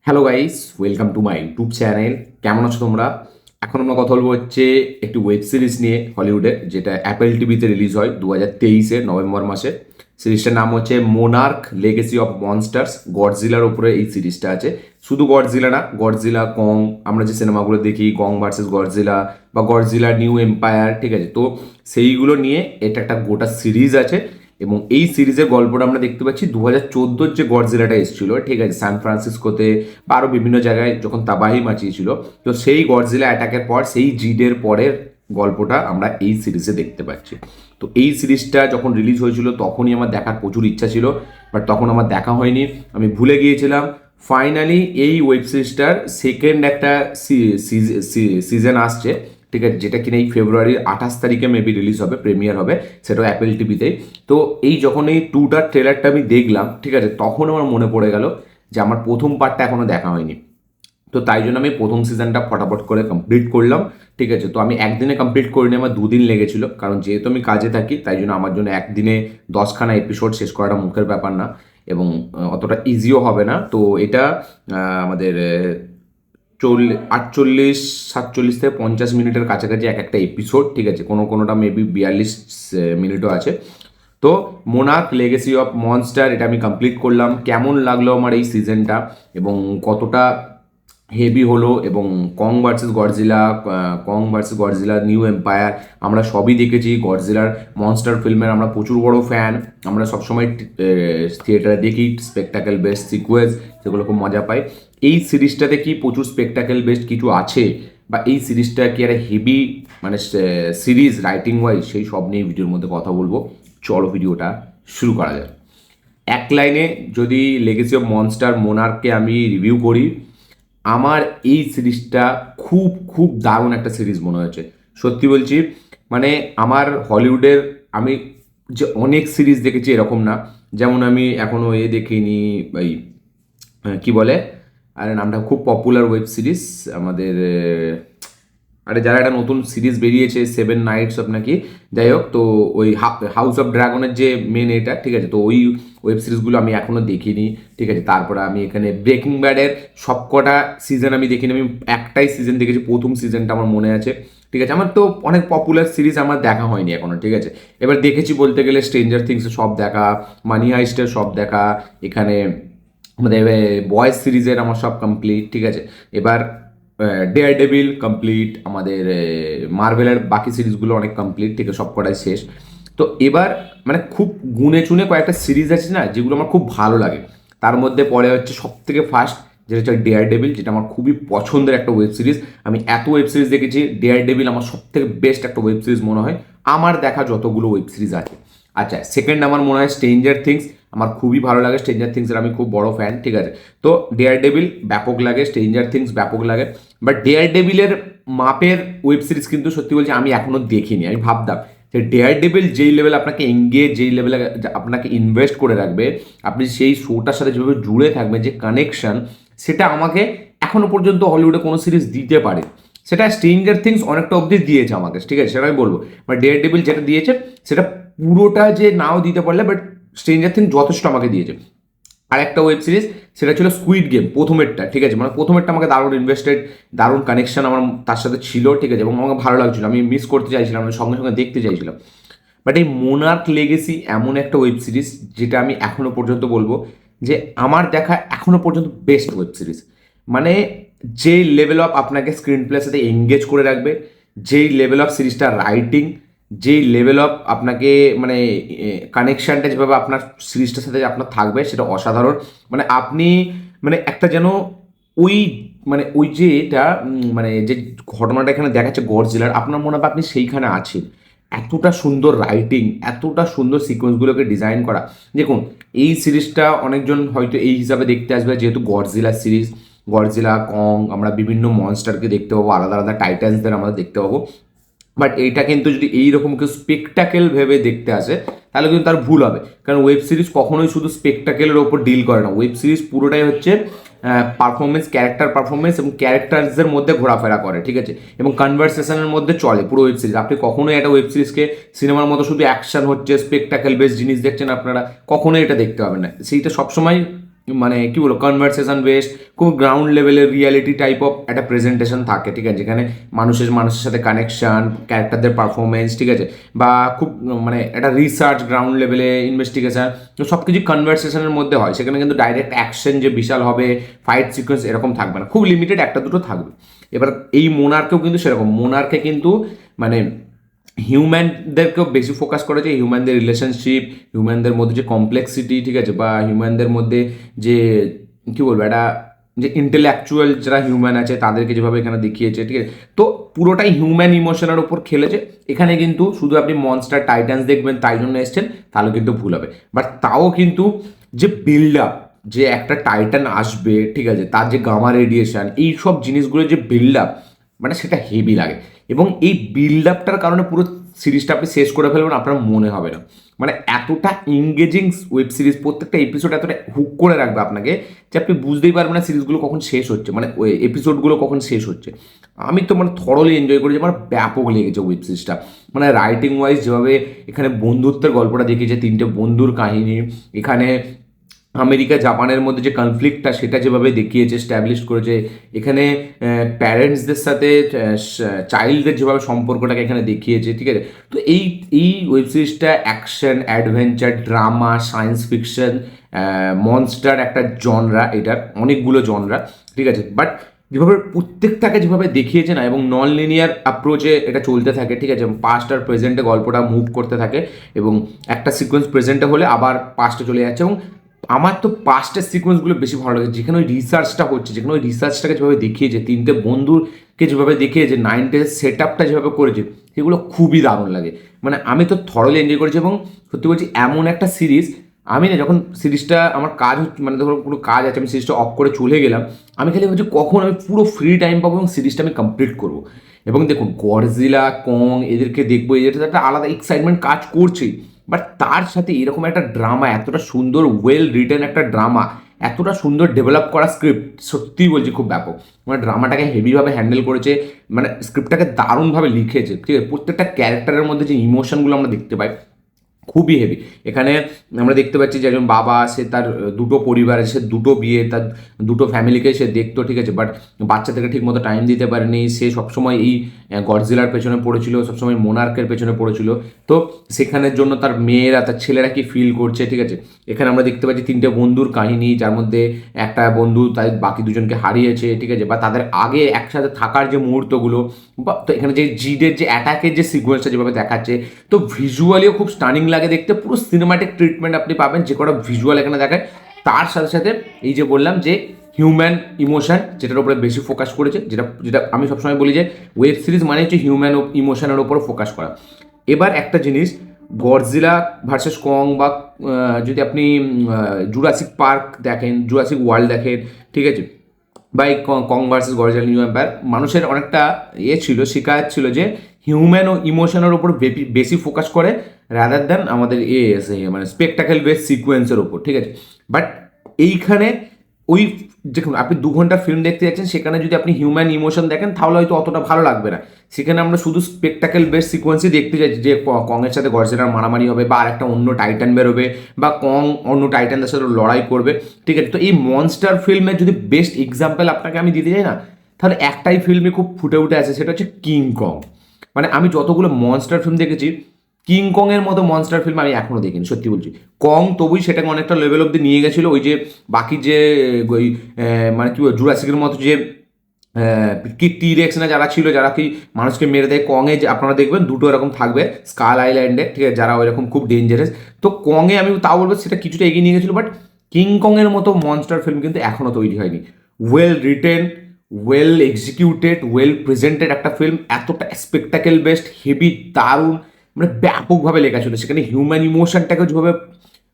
Hello guys, welcome to my YouTube channel. কেমন আছো তোমরা? এখন আমরা কথা বলবো হচ্ছে একটি ওয়েব সিরিজ নিয়ে হলিউডে, যেটা অ্যাপেল টিভিতে রিলিজ হয় 2023-এর নভেম্বর মাসে। সিরিজটার নাম হচ্ছে মোনার্ক লেগেসি অফ মনস্টার্স। গডজিলার ওপরে এই সিরিজটা আছে। শুধু গডজিলা না, গডজিলা কং, আমরা যে সিনেমাগুলো দেখি কং ভার্সেস গডজিলা বা গডজিলা নিউ এম্পায়ার, ঠিক আছে? তো সেইগুলো নিয়ে এটা একটা গোটা সিরিজ আছে। এবং এই সিরিজের গল্পটা আমরা দেখতে পাচ্ছি 2014 যে গডজিলাটা এসেছিল, ঠিক আছে, সান ফ্রান্সিসকোতে বা আরও বিভিন্ন জায়গায় যখন তাবাহি মাচিয়েছিল। তো সেই গডজিলা অ্যাটাকের পর সেই জিডের পরের গল্পটা আমরা এই সিরিজে দেখতে পাচ্ছি। তো এই সিরিজটা যখন রিলিজ হয়েছিল তখনই আমার দেখার প্রচুর ইচ্ছা ছিল, বাট তখন আমার দেখা হয়নি, আমি ভুলে গিয়েছিলাম। ফাইনালি এই ওয়েব সিরিজটার সেকেন্ড একটা সিজন আসছে, ঠিক আছে, যেটা কিনা এই ফেব্রুয়ারির 28 তারিখে মেবি রিলিজ হবে, প্রিমিয়ার হবে, সেটাও অ্যাপেল টিভিতেই। তো এই যখন এই টুটার ট্রেলারটা আমি দেখলাম, ঠিক আছে, তখন আমার মনে পড়ে গেল যে আমার প্রথম পার্টটা এখনও দেখা হয়নি। তো তাই জন্য আমি প্রথম সিজনটা ফটাফট করে কমপ্লিট করলাম, ঠিক আছে। তো আমি একদিনে কমপ্লিট করিনি, আমার 2 দিন লেগেছিল, কারণ যেহেতু আমি কাজে থাকি তাই জন্য আমার জন্য একদিনে 10খানা এপিসোড শেষ করাটা মুখের ব্যাপার না, এবং অতটা ইজিও হবে না। তো এটা আমাদের 48-47 থেকে 50 মিনিটের কাছাকাছি এক একটা এপিসোড, ঠিক আছে, কোনোটা মেবি 42 মিনিটও আছে। তো মোনার্ক লেগেসি অফ মনস্টার এটা আমি কমপ্লিট করলাম। কেমন লাগলো আমার এই সিজনটা, এবং কতটা হেভি হলো, এবং কং ভার্সেস গডজিলা নিউ এম্পায়ার আমরা সবই দেখেছি। গডজিলার মনস্টার ফিল্মের আমরা প্রচুর বড় ফ্যান। আমরা সবসময় থিয়েটারে দেখি স্পেকটাকেল বেস্ট সিকুয়েন্স, সেগুলো খুব মজা পাই। এই সিরিজটাতে কি প্রচুর স্পেকটাকেল বেস্ট কিছু আছে, বা এই সিরিজটা কি একটা হেভি মানে সিরিজ রাইটিং ওয়াইজ, সেই সব নিয়ে ভিডিওর মধ্যে কথা বলবো। চলো ভিডিওটা শুরু করা যাক। এক লাইনে যদি লেগেসি অফ মনস্টার মোনার্ককে আমি রিভিউ করি, আমার এই সিরিজটা খুব খুব দারুণ একটা সিরিজ মনে হয়েছে। সত্যি বলছি, মানে আমার হলিউডের আমি যে অনেক সিরিজ দেখেছি এরকম না। যেমন আমি এখনও দেখিনি, এই কি বলে, আরে নামটা খুব পপুলার ওয়েব সিরিজ আমাদের, আরে যারা একটা নতুন সিরিজ বেরিয়েছে 7 নাইটস অফ নাকি, যাই হোক, তো ওই হাউস অফ ড্রাগনের যে মেন এটা, ঠিক আছে, তো ওই ওয়েব সিরিজগুলো আমি এখনও দেখিনি, ঠিক আছে। তারপরে আমি এখানে ব্রেকিং ব্যাডের সবকটা সিজন আমি দেখিনি, আমি একটাই সিজন দেখেছি, প্রথম সিজনটা আমার মনে আছে, ঠিক আছে। আমার তো অনেক পপুলার সিরিজ আমার দেখা হয়নি এখনও, ঠিক আছে। এবার দেখেছি বলতে গেলে স্ট্রেঞ্জার থিংস সব দেখা, মানি হাইস্টের সব দেখা, এখানে আমাদের বয়েজ সিরিজের আমার সব কমপ্লিট, ঠিক আছে। এবার ডেয়ার ডেভিল কমপ্লিট, আমাদের মার্ভেলের বাকি সিরিজগুলো অনেক কমপ্লিট, ঠিক আছে, সব কটাই শেষ। তো এবার মানে খুব গুনে চুনে কয়েকটা সিরিজ আছে না যেগুলো আমার খুব ভালো লাগে। তার মধ্যে পরে হচ্ছে সব থেকে ফার্স্ট, যেটা হচ্ছে ডেয়ার ডেভিল, যেটা আমার খুবই পছন্দের একটা ওয়েব সিরিজ। আমি এত ওয়েব সিরিজ দেখেছি, ডেয়ার ডেভিল আমার সব থেকে বেস্ট একটা ওয়েব সিরিজ মনে হয় আমার দেখা যতগুলো ওয়েব সিরিজ আছে। আচ্ছা, সেকেন্ড আমার মনে হয় স্ট্রেঞ্জার থিংস, আমার খুবই ভালো লাগে স্ট্রেঞ্জার থিংসের, আমি খুব বড় ফ্যান, ঠিক আছে। তো ডেয়ার ডেভিল ব্যাপক লাগে, স্ট্রেঞ্জার থিংস ব্যাপক লাগে, বাট ডেয়ার ডেভিলের মাপের ওয়েব সিরিজ কিন্তু সত্যি বলছি আমি এখনো দেখিনি। আমি ভাবতাম যে ডেয়ার ডেভিল যেই লেভেল আপনাকে এঙ্গেজ, যেই লেভেলে আপনাকে ইনভেস্ট করে রাখবে, আপনি সেই শোটার সাথে যেভাবে জুড়ে থাকবেন, যে কানেকশন, সেটা আমাকে এখনো পর্যন্ত হলিউডে কোনো সিরিজ দিতে পারে। সেটা স্ট্রেঞ্জার থিংস অনেকটা অবধি দিয়েছে আমাকে, ঠিক আছে, সেটা আমি বলবো। বাট ডেয়ার ডেভিল যেটা দিয়েছে সেটা পুরোটা যে নাও দিতে পারলে, বাট স্ট্রেঞ্জার থিংস যথেষ্ট আমাকে দিয়েছে। আর একটা ওয়েব সিরিজ, সেটা ছিল স্কুইড গেম, প্রথমেরটা, ঠিক আছে, মানে প্রথমেরটা আমাকে দারুণ ইনভেস্টেড, দারুণ কানেকশন আমার তার সাথে ছিল, ঠিক আছে, এবং আমাকে ভালো লাগছিল, আমি মিস করতে চাইছিলাম, আমি সঙ্গে সঙ্গে দেখতে চাইছিলাম। বাট এই মোনার্ক লেগেসি এমন একটা ওয়েব সিরিজ যেটা আমি এখনো পর্যন্ত বলবো যে আমার দেখা এখনো পর্যন্ত বেস্ট ওয়েব সিরিজ। মানে যেই লেভেল অফ আপনাকে স্ক্রিন প্লের সাথে এঙ্গেজ করে রাখবে, যেই লেভেল অফ সিরিজটা রাইটিং, যেই লেভেল অফ আপনাকে মানে কানেকশানটা যেভাবে আপনার সিরিজটার সাথে আপনার থাকবে, সেটা অসাধারণ। মানে আপনি মানে একটা যেন ওই মানে ওই যে এটা মানে যে ঘটনাটা এখানে দেখাচ্ছে গডজিলার, আপনার মনে হবে আপনি সেইখানে আছেন। এতটা সুন্দর রাইটিং, এতটা সুন্দর সিকোয়েন্সগুলোকে ডিজাইন করা। দেখুন, এই সিরিজটা অনেকজন হয়তো এই হিসাবে দেখতে আসবে, যেহেতু গডজিলা সিরিজ, গডজিলা কং, আমরা বিভিন্ন মনস্টারকে দেখতে পাবো, আলাদা আলাদা টাইটান্সদের আমরা দেখতে পাবো। বাট এইটা কিন্তু যদি এইরকম কেউ স্পেকটাকেল ভেবে দেখতে আসে, তাহলে কিন্তু তার ভুল হবে। কারণ ওয়েব সিরিজ কখনোই শুধু স্পেকটাকেলের ওপর ডিল করে না। ওয়েব সিরিজ পুরোটাই হচ্ছে পারফরমেন্স, ক্যারেক্টার পারফরমেন্স এবং ক্যারেক্টার্সদের মধ্যে ঘোরাফেরা করে, ঠিক আছে, এবং কনভারসেশনের মধ্যে চলে পুরো ওয়েব সিরিজ। আপনি কখনোই একটা ওয়েব সিরিজকে সিনেমার মতো শুধু অ্যাকশন হচ্ছে, স্পেকটাকেল বেস জিনিস দেখছেন আপনারা, কখনোই এটা দেখতে পাবেন না। সেইটা সবসময় মানে কি বলবো কনভারসেশন বেসড, খুব গ্রাউন্ড লেভেলের রিয়ালিটি টাইপ অফ একটা প্রেজেন্টেশন থাকে, ঠিক আছে, যেখানে মানুষের সাথে কানেকশন, ক্যারেক্টারদের পারফরমেন্স, ঠিক আছে, বা খুব মানে একটা রিসার্চ গ্রাউন্ড লেভেলে ইনভেস্টিগেশন, তো সব কিছু কনভারসেশনের মধ্যে হয়। সেখানে কিন্তু ডাইরেক্ট অ্যাকশন যে বিশাল হবে, ফাইট সিকোয়েন্স এরকম থাকবে না, খুব লিমিটেড একটা দুটো থাকবে। এবার এই মোনার্কেও কিন্তু সেরকম, মোনার্কে কিন্তু মানে হিউম্যানদেরকেও বেশি ফোকাস করেছে, হিউম্যানদের রিলেশনশিপ, হিউম্যানদের মধ্যে যে কমপ্লেক্সিটি, ঠিক আছে, বা হিউম্যানদের মধ্যে যে কী বলবো একটা যে ইন্টেলেকচুয়াল যারা হিউম্যান আছে তাদেরকে যেভাবে এখানে দেখিয়েছে, ঠিক আছে, তো পুরোটাই হিউম্যান ইমোশনের ওপর খেলেছে। এখানে কিন্তু শুধু আপনি মনস্টার টাইটান্স দেখবেন তাই জন্য এসছেন তাহলে কিন্তু ভুল হবে, বাট তাও কিন্তু যে বিল্ড আপ, যে একটা টাইটান আসবে, ঠিক আছে, তার যে গামা রেডিয়েশন, এই সব জিনিসগুলো যে বিল্ড আপ, মানে সেটা হেভি লাগে। এবং এই বিল্ড আপটার কারণে পুরো সিরিজটা আপনি শেষ করে ফেলবেন, আপনার মনে হবে না, মানে এতটা এঙ্গেজিং ওয়েব সিরিজ, প্রত্যেকটা এপিসোড এতটা হুক করে রাখবে আপনাকে যে আপনি বুঝতেই পারবেন না সিরিজগুলো কখন শেষ হচ্ছে, মানে ওই এপিসোডগুলো কখন শেষ হচ্ছে। আমি তো মানে থরলি এনজয় করেছি, আমার ব্যাপক লেগেছে ওয়েব সিরিজটা। মানে রাইটিং ওয়াইজ যেভাবে এখানে বন্ধুত্বের গল্পটা দেখিয়েছে, তিনটে বন্ধুর কাহিনী, এখানে আমেরিকা জাপানের মধ্যে যে কনফ্লিক্টটা সেটা যেভাবে দেখিয়েছে, স্ট্যাবলিশ করেছে, এখানে প্যারেন্টসদের সাথে চাইল্ডদের যেভাবে সম্পর্কটাকে এখানে দেখিয়েছে, ঠিক আছে, তো এই এই ওয়েব সিরিজটা action, adventure, drama, science fiction, monster একটা জনরা, এটার অনেকগুলো জনরা, ঠিক আছে, বাট যেভাবে প্রত্যেকটাকে যেভাবে দেখিয়েছে না, এবং নন লিনিয়ার অ্যাপ্রোচে এটা চলতে থাকে, ঠিক আছে, পাস্ট আর প্রেজেন্টে গল্পটা মুভ করতে থাকে, এবং একটা সিকোয়েন্স প্রেজেন্টে হলে আবার পাস্টে চলে যাচ্ছে। এবং আমার তো পাস্টের সিকোয়েন্সগুলো বেশি ভালো লাগে, যেখানে ওই রিসার্চটা হচ্ছে, যেখানে ওই রিসার্চটাকে যেভাবে দেখিয়েছে, তিনটে বন্ধুকে যেভাবে দেখিয়েছে, 90s সেট আপটা যেভাবে করেছে, সেগুলো খুবই দারুণ লাগে। মানে আমি তো থরলি এনজয় করেছি, এবং সত্যি বলছি এমন একটা সিরিজ, আমি না যখন সিরিজটা আমার কাজ হচ্ছে, মানে ধরো কোনো কাজ আছে, আমি সিরিজটা অফ করে চলে গেলাম, আমি খালি ভাবছি কখন আমি পুরো ফ্রি টাইম পাবো এবং সিরিজটা আমি কমপ্লিট করবো। এবং দেখুন গডজিলা, কং, এদেরকে দেখবো, এদের একটা আলাদা এক্সাইটমেন্ট কাজ করছেই, বাট তার সাথে এরকম একটা ড্রামা, এতটা সুন্দর ওয়েল রিটেন একটা ড্রামা, এতটা সুন্দর ডেভেলপ করা স্ক্রিপ্ট, সত্যিই বলছি খুব ব্যাপক। মানে ড্রামাটাকে হেভিভাবে হ্যান্ডেল করেছে, মানে স্ক্রিপ্টটাকে দারুণভাবে লিখেছে, ঠিক আছে, প্রত্যেকটা ক্যারেক্টারের মধ্যে যে ইমোশনগুলো আমরা দেখতে পাই খুবই হেভি। এখানে আমরা দেখতে পাচ্ছি যে একজন বাবা, সে তার দুটো পরিবার, সে দুটো বিয়ে, তার দুটো ফ্যামিলিকে সে দেখতো, ঠিক আছে, বাট বাচ্চাদেরকে ঠিক মতো টাইম দিতে পারেনি, সে সবসময় এই গডজিলার পেছনে পড়েছিল, সবসময় মোনার্কের পেছনে পড়েছিল। তো সেখানের জন্য তার মেয়েরা, তার ছেলেরা কি ফিল করছে, ঠিক আছে, এখানে আমরা দেখতে পাচ্ছি তিনটে বন্ধুর কাহিনী, যার মধ্যে একটা বন্ধু তাদের বাকি দুজনকে হারিয়েছে, ঠিক আছে, বা তাদের আগে একসাথে থাকার যে মুহূর্তগুলো, বা তো এখানে যে জিডের যে অ্যাটাকের যে সিকোয়েন্সটা যেভাবে দেখাচ্ছে, তো ভিজুয়ালিও খুব স্টানিং লাগে দেখতে, পুরো সিনেমাটিক ট্রিটমেন্ট আপনি পাবেন যে কটা ভিজুয়াল এখানে দেখায়। তার সাথে সাথে এই যে বললাম যে হিউম্যান ইমোশন, যেটার উপরে বেশি ফোকাস করেছে, যেটা যেটা আমি সবসময় বলি যে ওয়েব সিরিজ মানে হচ্ছে হিউম্যান ইমোশনের উপর ফোকাস করা। এবার একটা জিনিস, গডজিলা ভার্সেস কং, বা যদি আপনি জুরাসিক পার্ক দেখেন, জুরাসিক ওয়ার্ল্ড দেখেন, ঠিক আছে, বা এই কং ভার্সেস গডজিলা নিউ এম্পায়ার, মানুষের অনেকটা ছিল, শিকায়ত ছিল যে হিউম্যান ও ইমোশনের ওপর বেশি ফোকাস করে রাদার দ্যান আমাদের মানে স্পেকটাকেল বেস সিকোয়েন্সের ওপর, ঠিক আছে, বাট এইখানে ওই দেখুন আপনি 2 ঘন্টা ফিল্ম দেখতে যাচ্ছেন, সেখানে যদি আপনি হিউম্যান ইমোশন দেখেন তাহলে হয়তো অতটা ভালো লাগবে না। সেখানে আমরা শুধু স্পেকটাকেল বেস সিকোয়েন্সই দেখতে যাচ্ছি, যে কংয়ের সাথে গডজিলার মারামারি হবে, বা আর একটা অন্য টাইটান বেরোবে, বা কং অন্য টাইটানদের সাথে লড়াই করবে, ঠিক আছে, তো এই মনস্টার ফিল্মের যদি বেস্ট এক্সাম্পল আপনাকে আমি দিতে চাই না, তাহলে একটাই ফিল্মে খুব ফুটে উঠে আছে, সেটা হচ্ছে কিং কং। মানে আমি যতগুলো মনস্টার ফিল্ম দেখেছি, কিং কং এর মতো মনস্টার ফিল্ম আমি এখনো দেখিনি, সত্যি বলছি। কং তবুই সেটাকে অনেকটা লেভেল অব্দি নিয়ে গেছিলো, ওই যে বাকি যে ওই মানে কি জুরাসিকের মতো যে কি টিরেক্স না যারা ছিল, যারা কি মানুষকে মেরে দেয়, কংয়ে যে আপনারা দেখবেন দুটো এরকম থাকবে স্কাল আইল্যান্ডে, ঠিক আছে, যারা ওইরকম খুব ডেঞ্জারাস। তো কংয়ে আমি তাও বলবো সেটা কিছুটা এগিয়ে নিয়ে গেছিলো, বাট কিং কং এর মতো মনস্টার ফিল্ম কিন্তু এখনো তৈরি হয়নি। Well written, well executed, well presented একটা ফিল্ম, এতটা স্পেকটাকেল বেস্ট, হেভি, দারুণ, মানে ব্যাপকভাবে লেখা ছিল। সেখানে হিউম্যান ইমোশনটাকে যেভাবে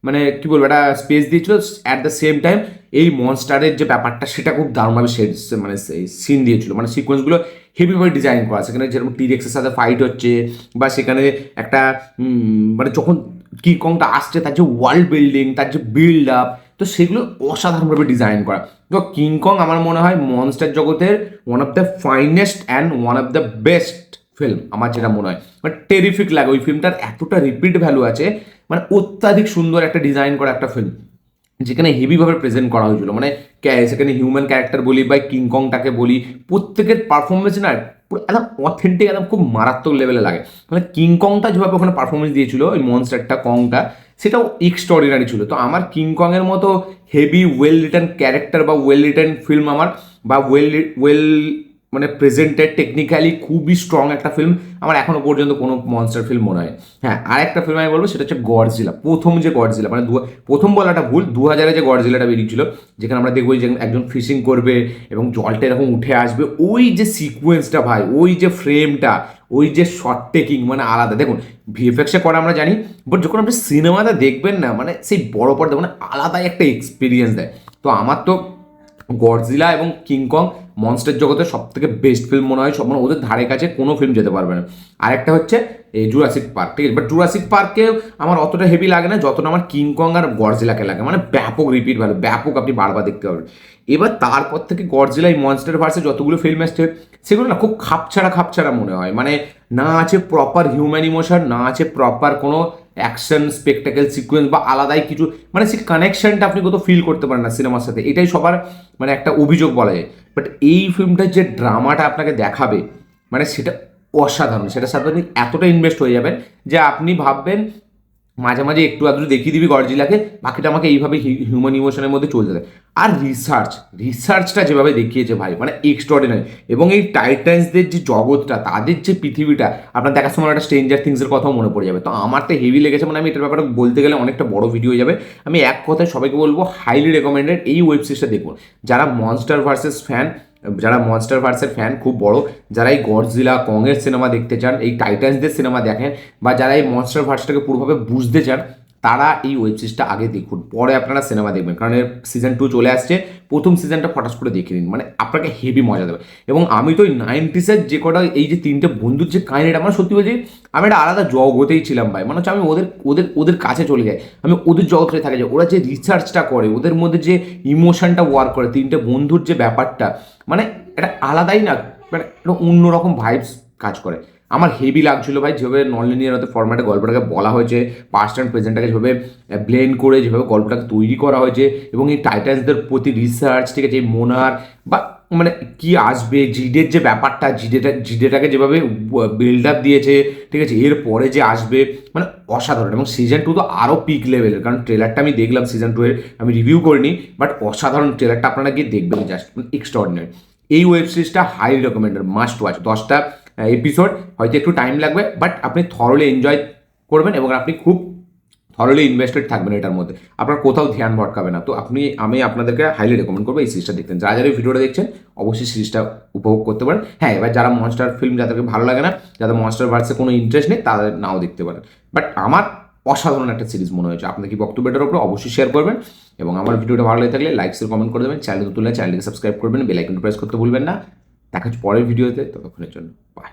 মানে কি বলবো একটা স্পেস দিয়েছিল, অ্যাট দ্য সেম টাইম এই মনস্টারের যে ব্যাপারটা সেটা খুব দারুণভাবে মানে সিন দিয়েছিল, মানে সিকোয়েন্সগুলো হেভিভাবে ডিজাইন করা। সেখানে যেরকম টিরেক্সের সাথে ফাইট হচ্ছে, বা সেখানে একটা মানে যখন কি কংটা আসছে তার যে ওয়ার্ল্ড বিল্ডিং, তার যে বিল্ড আপ, তো সেগুলো অসাধারণভাবে ডিজাইন করা। তো কিংকং আমার মনে হয় মনস্টার জগতের one of the finest and one of the best film, আমার যেটা মনে হয়। মানে টেরিফিক লাগে, ওই ফিল্মটার এতটা রিপিট ভ্যালু আছে, মানে অত্যাধিক সুন্দর একটা ডিজাইন করা একটা ফিল্ম। যেখানে হেভিভাবে প্রেজেন্ট করা হয়েছিল, মানে সেখানে হিউম্যান ক্যারেক্টার বলি বা কিংকংটাকে বলি, প্রত্যেকের পারফরমেন্স না পুরো একদম অথেন্টিক, একদম খুব মারাত্মক লেভেলে লাগে। মানে কিংকংটা যেভাবে ওখানে পারফরমেন্স দিয়েছিল ওই মনস্টারটা কংটা, সেটাও এক্সট্রাঅর্ডিনারি ছিল। তো আমার কিংকংয়ের মতো হেভি ওয়েল রিটার্ন ক্যারেক্টার বা ওয়েল রিটার্ন ফিল্ম আমার, বা ওয়েল মানে প্রেজেন্টেড টেকনিক্যালি খুবই স্ট্রং একটা ফিল্ম আমার এখনো পর্যন্ত কোনো মনস্টার ফিল্ম মনে হয়। হ্যাঁ, আর একটা ফিল্ম আমি বলবো সেটা হচ্ছে গডজিলা। প্রথম যে গডজিলা, মানে প্রথম বলাটা ভুল, 2000-এ যে গডজিলাটা বেরিয়েছিল, যেখানে আমরা দেখবো যে একজন ফিশিং করবে এবং জলটা এরকম উঠে আসবে, ওই যে সিকোয়েন্সটা ভাই, ওই যে ফ্রেমটা, ওই যে শর্ট টেকিং, মানে আলাদা। দেখুন ভিএফএক্সে করা আমরা জানি, বাট যখন আপনি সিনেমাতে দেখবেন না, মানে সেই বড় পর্দা মানে আলাদাই একটা এক্সপিরিয়েন্স দেয়। তো আমার তো গডজিলা এবং কিংকং মনস্টার জগতের সব থেকে বেস্ট ফিল্ম মনে হয়। সব মানে ওদের ধারে কাছে কোনো ফিল্ম যেতে পারবে না। আরেকটা হচ্ছে এই জুরাসিক পার্ক, ঠিক আছে, বাট জুরাসিক পার্কে আমার অতটা হেভি লাগে না যতটা আমার কিংকং আর গডজিলাকে লাগে। মানে ব্যাপক রিপিট ভ্যালু, ব্যাপক, আপনি বারবার দেখতে পাবেন। এবার তারপর থেকে গডজিলা এই মনস্টার ভার্সে যতগুলো ফিল্ম আসছে সেগুলো না খুব খাপছাড়া মনে হয়। মানে না আছে প্রপার হিউম্যান ইমোশন, না আছে প্রপার কোনো অ্যাকশন স্পেকটাকেল সিকোয়েন্স বা আলাদাই কিছু, মানে সেই কানেকশনটা আপনি কোথাও ফিল করতে পারেন না সিনেমার সাথে। এটাই সবার মানে একটা অভিযোগ বলা যায়। বাট এই ফিল্মটার যে ড্রামাটা আপনাকে দেখাবে, মানে সেটা অসাধারণ। সেটার সাথে আপনি এতটা ইনভেস্ট হয়ে যাবেন যে আপনি ভাববেন মাঝে মাঝে একটু আধটু দেখিয়ে দিবি গডজিলাকে, বাকিটা আমাকে এইভাবে হিউম্যান ইমোশনের মধ্যে চলতে দেয়। আর রিসার্চটা যেভাবে দেখিয়েছে ভাই, মানে এক্সট্রাঅর্ডিনারি। এবং এই টাইটান্সদের যে জগৎটা, তাদের যে পৃথিবীটা, আপনার দেখার সময় একটা স্ট্রেঞ্জার থিংসের কথাও মনে পড়ে যাবে। তো আমার তো হেভি লেগেছে, মানে আমি এটার ব্যাপারে বলতে গেলে অনেকটা বড় ভিডিও হয়ে যাবে। আমি এক কথায় সবাইকে বলবো হাইলি রেকমেন্ডেড এই ওয়েব সিরিজটা দেখুন। যারা মনস্টার ভার্সেস ফ্যান, যারা মনস্টার ভার্সের ফ্যান খুব বড়, যারা এই গডজিলা কংয়ের সিনেমা দেখতে চান, এই টাইটান্সদের সিনেমা দেখেন, বা যারা এই মনস্টার ভার্সটাকে পুরোভাবে বুঝতে চান, তারা এই ওয়েব সিরিজটা আগে দেখুন, পরে আপনারা সিনেমা দেখবেন। কারণ এর সিজন 2 চলে আসছে, প্রথম সিজনটা ফটাস করে দেখে নিন, মানে আপনাকে হেভি মজা দেবে। এবং আমি তো ওই 90s যে কটা এই যে তিনটে বন্ধুর যে কাহিনিটা, আমার সত্যি বলছি আমি একটা আলাদা জগতেই ছিলাম ভাই। মানে হচ্ছে আমি ওদের ওদের ওদের কাছে চলে যাই, আমি ওদের জগতে থাকা যায়। ওরা যে রিসার্চটা করে, ওদের মধ্যে যে ইমোশনটা ওয়ার্ক করে, তিনটে বন্ধুর যে ব্যাপারটা, মানে এটা আলাদাই না, মানে একটা অন্যরকম ভাইবস কাজ করে। আমার হেভি লাগছিল ভাই, যেভাবে নন লিনিয়ার ফরম্যাটে গল্পটাকে বলা হয়েছে, পাস্ট অ্যান্ড প্রেজেন্টটাকে যেভাবে ব্লেন্ড করে যেভাবে গল্পটাকে তৈরি করা হয়েছে, এবং এই টাইটান্সদের প্রতি রিসার্চ, ঠিক আছে, এই মোনার বা মানে কি আসবে, জিডের যে ব্যাপারটা, জিডেটাকে যেভাবে বিল্ড আপ দিয়েছে, ঠিক আছে, এরপরে যে আসবে, মানে অসাধারণ। এবং সিজন 2 তো আরও পিক লেভেলের, কারণ ট্রেলারটা আমি দেখলাম সিজন 2 এর, আমি রিভিউ করিনি, বাট অসাধারণ ট্রেলারটা, আপনারা গিয়ে দেখবেন, জাস্ট এক্সট্রাঅর্ডিনারি। এই ওয়েব সিরিজটা হাই রেকমেন্ডেড, মাস্ট ওয়াচ। 10টা এপিসোড, হয়তো একটু টাইম লাগবে, বাট আপনি থরলি এনজয় করবেন এবং আপনি খুব থরলি ইনভেস্টেড থাকবেন এটার মধ্যে, আপনার কোথাও ধ্যান ভটকাবে না। তো আমি আপনাদেরকে হাইলি রেকমেন্ড করবো এই সিরিজটা দেখতেন। যারা যারা এই ভিডিওটা দেখছেন অবশ্যই সিরিজটা উপভোগ করতে পারেন। হ্যাঁ, এবার যারা মনস্টার ফিল্ম যাদেরকে ভালো লাগে না, যাদের মনস্টার ভার্সে কোনো ইন্টারেস্ট নেই, তাদের নাও দেখতে পারেন। বাট আমার অসাধারণ একটা সিরিজ মনে হয়েছে। আপনার কি বক্তব্য এটার উপরে অবশ্যই শেয়ার করবেন, এবং আমার ভিডিওটা ভালো লাগে থাকলে লাইক শেয়ার কমেন্ট করে দেবেন। চ্যানেল তুললে চ্যানেলটিকে সাবস্ক্রাইব করবেন, বেল আইকনটা প্রেস করতে ভুলবেন না। দেখা হচ্ছে পরের ভিডিওতে, ততক্ষণের জন্য বাই।